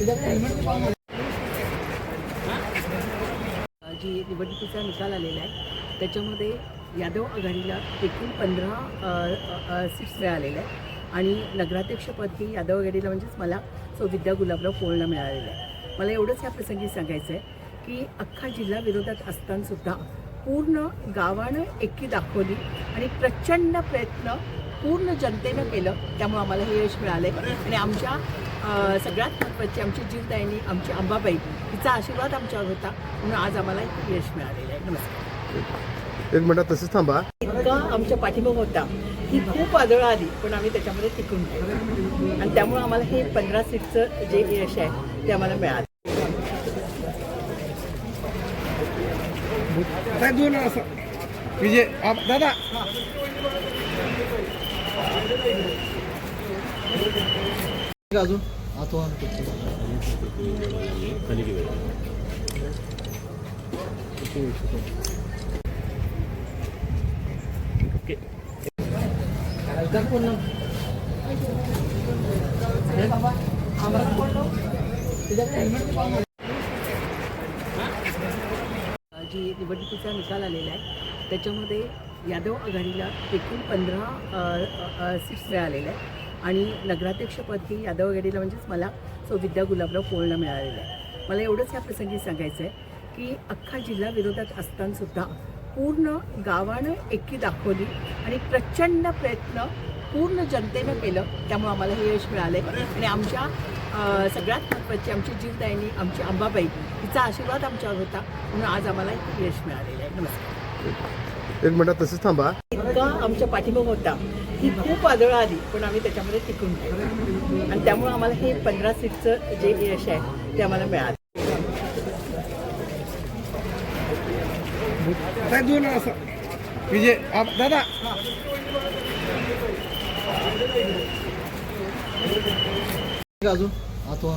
जी निवडणुकीचा निकाल आलेला आहे त्याच्यामध्ये यादव आघाडीला एकूण 15 सीट्स मिळालेल्या आहेत आणि नगराध्यक्षपदी यादव आघाडीला म्हणजेच मला विद्या गुलाबराव पोळला मिळालेलं आहे. मला एवढंच या प्रसंगी सांगायचं आहे की अख्खा जिल्हा विरोधात असतानासुद्धा पूर्ण गावानं एकी दाखवली आणि प्रचंड प्रयत्न पूर्ण जनतेनं केलं, त्यामुळे आम्हाला हे यश मिळालं आहे. आणि आमच्या सगळ्यात महत्त्वाची आमची जीवदायिनी आमची अंबाबाई हिचा आशीर्वाद आमच्यावर होता म्हणून आज आम्हाला यश मिळालेलं आहे. नमस्कार. एक मिनिट तसंच थांबा. इतका आमच्या पाठीमाग होता की खूप आदळ आली पण आम्ही त्याच्यामध्ये टिकून ठेवलं आणि त्यामुळे आम्हाला हे 15 सीटचं जे यश आहे ते आम्हाला मिळालं. विजय दादा अजून जी निवडणुकीचा निकाल आलेला आहे त्याच्यामध्ये यादव आघाडीला एकूण 15 सीट्स मिळालेल्या आहेत आणि नगराध्यक्षपदी यादव आघाडीला म्हणजेच मला विद्या गुलाबराव पोळला मिळालेलं आहे. मला एवढंच या प्रसंगी सांगायचं आहे की अख्खा जिल्हा विरोधात असतानासुद्धा पूर्ण गावानं एकी दाखवली आणि प्रचंड प्रयत्न पूर्ण जनतेनं केलं, त्यामुळे आम्हाला हे यश मिळालं आहे. आणि आमच्या सगळ्यात महत्त्वाची आमची जीवदायिनी आमची अंबाबाई हिचा आशीर्वाद आमच्यावर होता म्हणून आज आम्हाला यश मिळालेलं आहे. नमस्कार. एक मिनिट तसंच थांबा. इतका आमच्या पाठीमाग होता की खूप आदळ आली पण आम्ही त्याच्यामध्ये टिकून ठेवलं आणि त्यामुळे आम्हाला हे 15 सीटचं जे यश आहे ते आम्हाला मिळालं. विजय दादा अजून आता